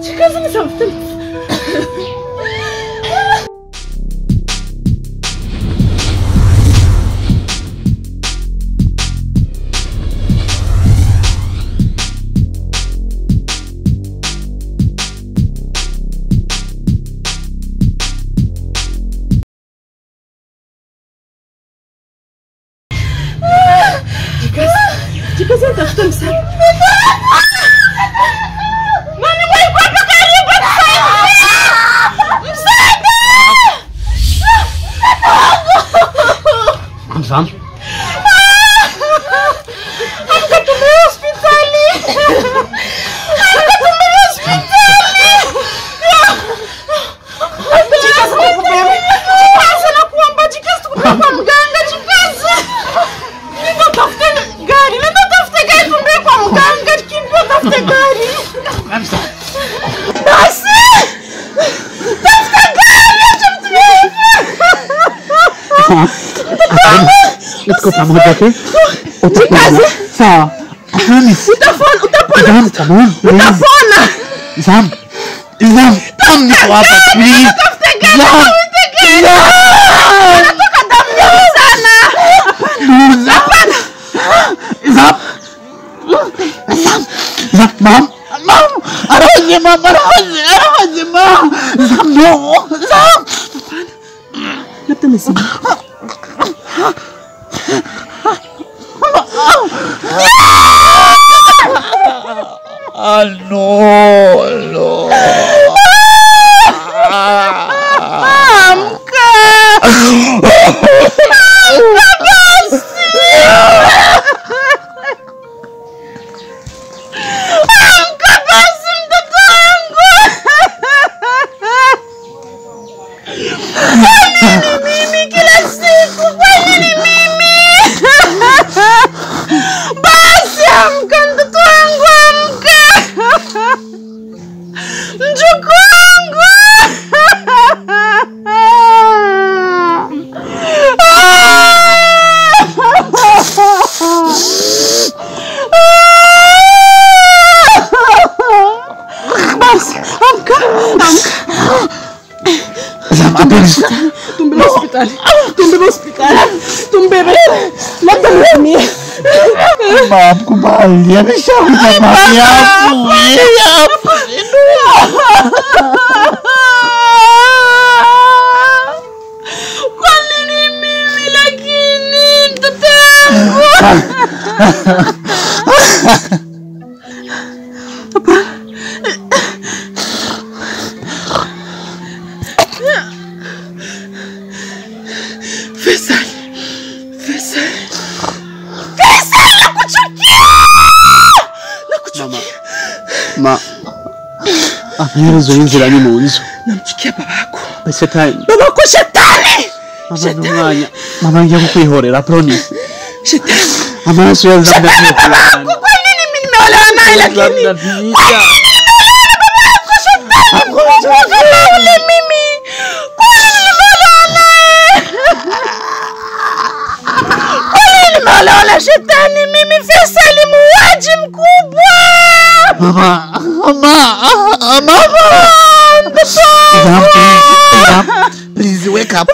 Jikaze msafiri. Jikaze tafuta msaada. Sam? Amka tume hospitali. Amka tume hospitali. Jikaze nakubeba. Jikaze nakuomba, jikaze tukupeleka kwa mganga, jikaze. Nenda tafute gari, tumbie kwa mganga, kimbia tafute gari. Kamsa. Basi. Tafute gari, Let's go pamoja, okay? Jikaze. Sawa. Utapona. Utapona. Sam. Tam niko hapa, please. Tafute gari. Natoka damu nyingi sana. Hapana. Mom. Araje, mom. Sam, no. Sam. Labda mesema. No. Amka basi mtoto wangu. Kwa nini mimi kila siku? Kwa nini mimi? Basi amka mtoto wangu, amka. Mjukuu wangu. Basi amka. Tumbebe hospitali. Labda mimi. Mom, kubali. Ameshakuja mami yangu. Kwa nini mimi lakini mtoto wangu? Faisal, nakuchukia. Ma. Hizo inzira ni munzu. Namchukia babako. Shetani. Babako shetani. Shetani. Mama ngiye kukwihorera, promise. Shetani. Amaso ya zambi. Kwa nini mimi nimeolewa naye lakini? Nimeolewa shetani mimi. Faisal muuaji mkubwa. Mama. Please wake up.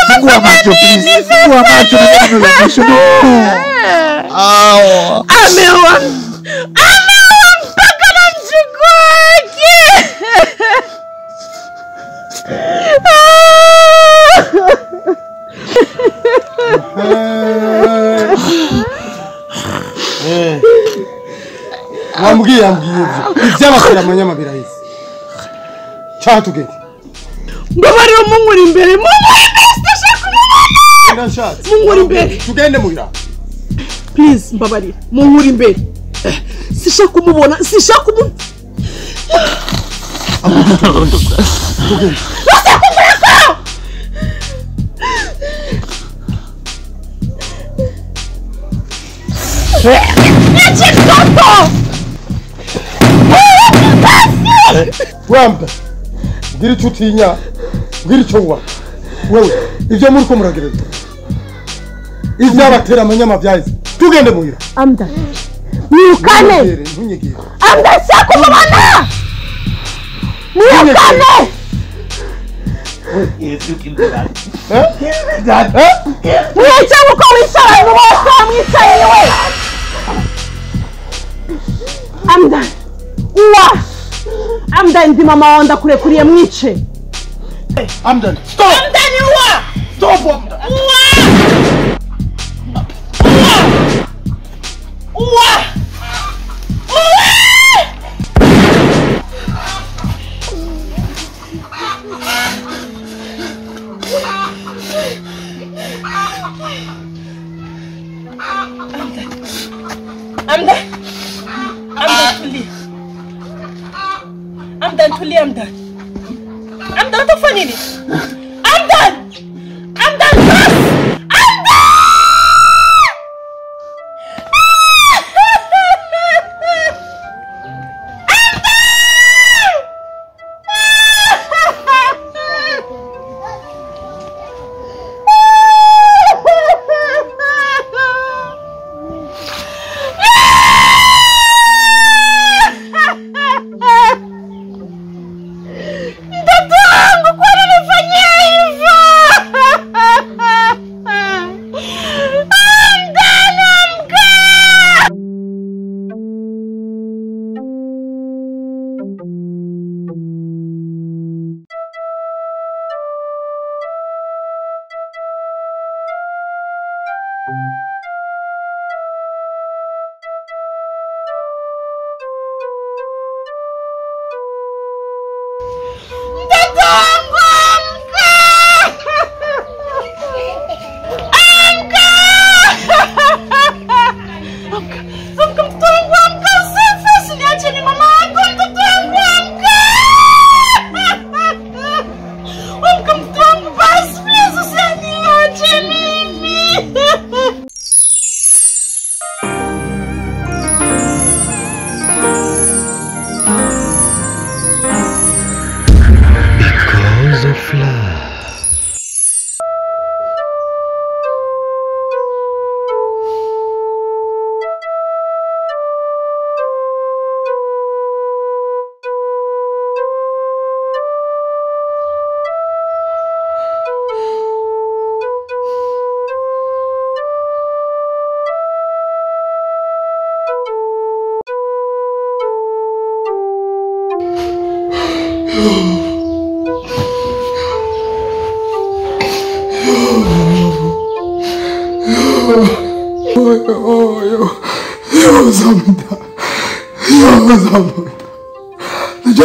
Fungua macho, please. Fungua macho. Ameoa mpaka na mjukuu wake. Wambwiye iby'abakira manyama birahise. Cyaha tugende. Mbabarira Mungu uri imbere. Mungu uri imbere. Tugende muhira. Please mbabarira. Mungu uri imbere. Sishaka kumubona. Tugende. Niache mtoto! Wampa. Ngiri chutinya. Ngiri chowa. Wewe, ivyo muri ko muragereza. Ivyo abatera amanyama vyahize. Tugende muhira. Amda. Mwirukane. Ntunyegere. Amda sakumubana. Mwirukane. Mwica uko wicara n'uwose mwicaye we. Amda. Uwa. Amda ndi mama wanda kurekuriye mwice. Amdan, stop! Amdan uwa. Stop Amdan. Uwa. Amdan tufanye nini? Amdan bas!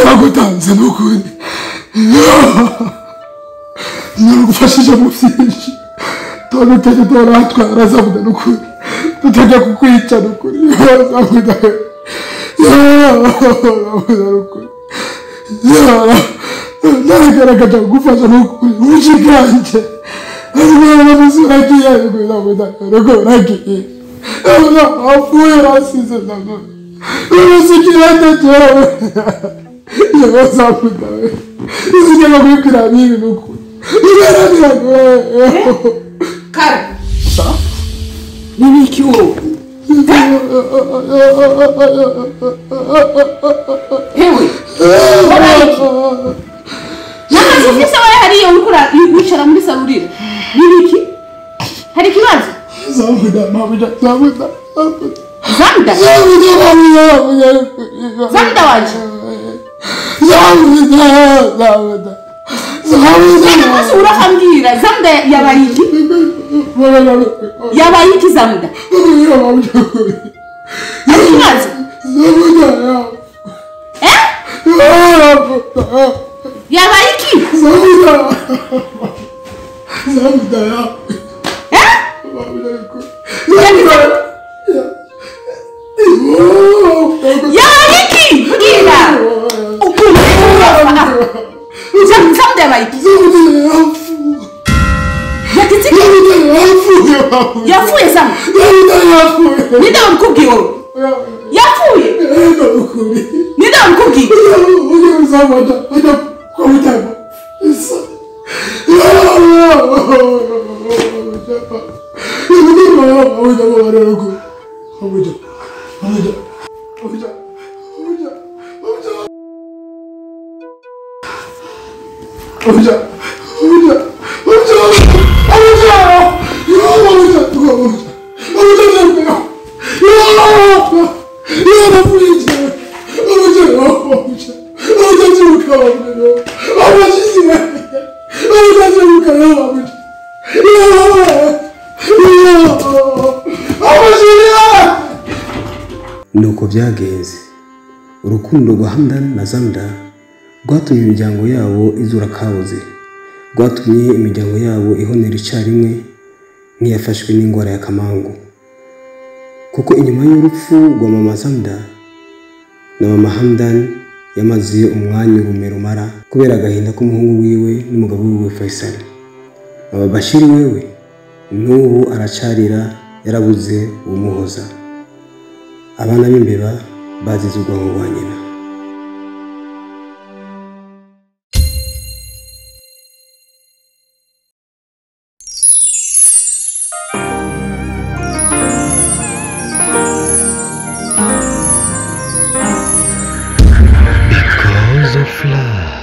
Nagutaanza nukuri. Nagufashije mu byinshi. Tugutege toratwara zabuda nukuri. Tutajya kukwica nukuri. Zabuda. Nukuri. Naragaragaza gufasha nukuri. Ushikanje. Azimana musuragiye zabuda. Nukuri. Afuye rasize zabuda. Usikirande cyawe. Zabuda. Usikira kwikira bibi nukuri. Kara. Nini kiwo? Hewe. Naka sifisa wale hariyo ukura wicara muri salurire. Nibiki? Hari kibazo? Zabuda, mabuja, Zabuda. Zabuda? Zabuda waje? Zabuda. Naka urahambira Zabuda yabayiki? Yabayiki Zabuda? Hari kibazo? Zabuda. Yabayiki? Zabuda. Yabayiki? Bwira. Zabuda yabayiki? Yatitiki? Yapfuye sana. Ninde wamukubwiye wowe? Yapfuye. Ninde wamukubwiye? Nuko byagenze urukundo rwa Hamdan na Zamda rwatumye imiryango yabo izura kabuze, rwatumye imiryango yabo ihonera icyarimwe nk'iyafashwe n'indwara ya kamangu, kuko inyuma y'urupfu rwa mama Zamda na mama Hamdan yamaze umwanya rumara kubera agahinda k'umuhungu wiwe n'umugabo wiwe Faisal. Baba Bashiri wewe n'ubu aracarira yarabuze umuhoza. Abana b'imbeba bazize urwango rwa nyina. Because of love.